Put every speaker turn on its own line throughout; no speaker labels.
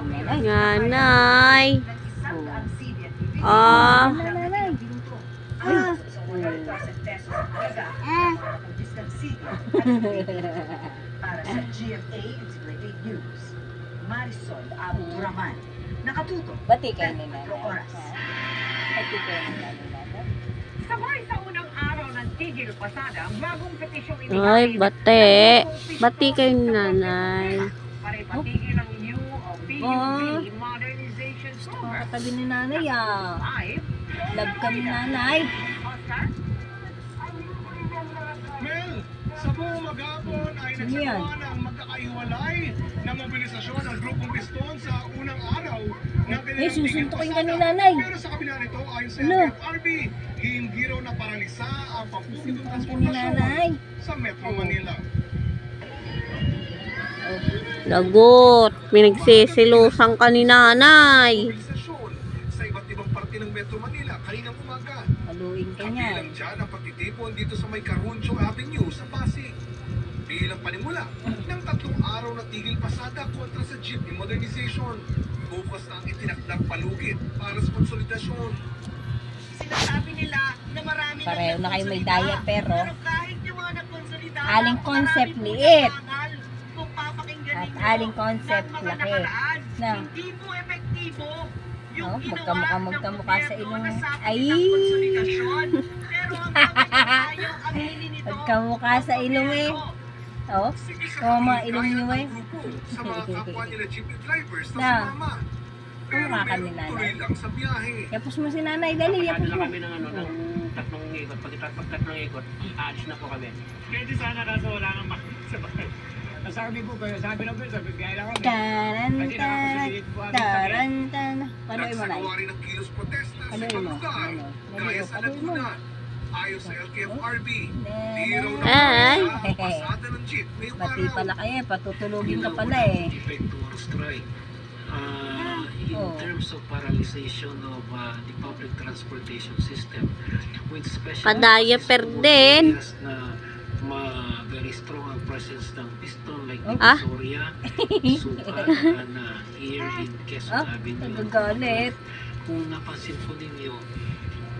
Nanay. Ah.
Para sa GMA Integrated News, Marisol Abduraman. Nakatuto.
Bati kayo ni Nanay.
Oras.
Bati kayo ni Nanay.
Sabay sa unang araw ng Tigil Pasada, ang bagong petisyong
Ay, bate. Bati kayo ni Nanay.
para ipatigil ang new o PUP modernization program.
Katabi ni Nanay ah.
Live,
Love ka ni Nanay.
Oscar,
Mel, sa buong maghapon ay
Sino yan?
nagsagawa ng magkakaiwalay na mobilisasyon ng grupong piston sa unang araw ng kanilang
susuntukin ka ni
Pasada.
Nanay.
Pero sa kabila nito, ayon sa
Ano?
FFRB, hindi raw na paralisa ang pampublikong
Susuntukin ka ni Nanay.
transportasyon sa Metro Manila.
Lagot. Pinagsisilusan ka ni Nanay.
Mobilisasyon sa iba't ibang parte ng Metro Manila kaninang umaga.
Paluin ka niya.
Kabilang dyan ang pagtitipon dito sa may Caruncho Avenue sa Pasig. Bilang panimula ng 3 araw na tigil pasada kontra sa jeepney modernization. Bukas na ang itinakdang palugit para sa konsolidasyon.
sinasabi nila na marami
Pareho na kayo may
nagkonsolida.
diet, pero
kahit yung mga nagkonsolida,
aling concept
marami
liit.
pong kung papakinggan
At
ninyo
aling concept
ng mga
laki.
nakaraan,
Na.
hindi po epektibo yung
Oh,
ginawa
magkamukha
ng
sa
gobyerno
ilong.
na sabi
Ay!
nilang konsolidasyon. Pero ang ayaw aminin nito.
Magkamukha sa ilong eh. Oh,
Sige sa
Oo, mga
kanilang
ilong niyo
gaya
eh.
ng grupo sa mga kapwa nila jeepney drivers na
Na.
sumama. Pero
Kamukha ka ni
meron
Nanay.
tuloy lang sa biyahe.
yapos mo si Nanay. Dali, yapos
Pagkakala
mo.
kami ng tatlong ikot. Pag tatlong ikot, aalis na po kami. Pwede sana kaso wala nang makikita sa bahay. Sabi po kayo, sabi na po, sabi kaya lang kami.
Tarantan. Tarantan. Panuin mo, Nay.
Nagsagawa rin ng kilos protesta sa
Panuin
ibang
mo.
lugar,
Ano?
gaya sa
Panuin mo.
Laguna. Ayon sa LTFRB, di raw
Ay.
na pasada ng jeep ngayong
Pati
araw.
pala kayo. Patutulugin ka pala eh.
Effect to strike. In
Oh.
terms of paralyzation of the public transportation system, with special
Pa-diaper
emphasis on
din.
areas na very strong ang presence ng piston like
Ah?
Divisoria, Sukat, and here in Quezon
Ah,
Avenue.
nagagalit.
Kung napansin po ninyo,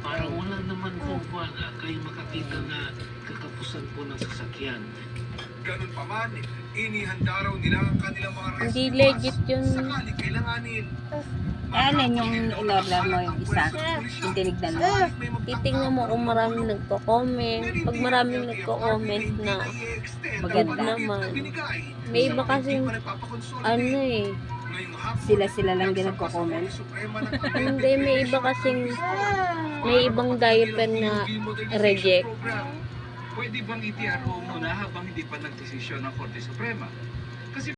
parang wala naman po kayo makakita na kakapusan po ng sasakyan.
Ganun pa man, inihanda raw nila ang kanilang mga
Hindi
rescuers
legit yun.
sakali kailanganin.
Alin yung in-order mo yung isa? Yung tinignan mo?
Titingnan mo kung maraming nagko-comment. Pag maraming nagko-comment na
Maganda.
naman. May iba kasing ano eh.
Sila lang din nagko-comment.
Hindi, may iba kasing may ibang diaper na reject.
Pwede bang i-TRO muna habang hindi pa nagdesisyon ng Korte Suprema?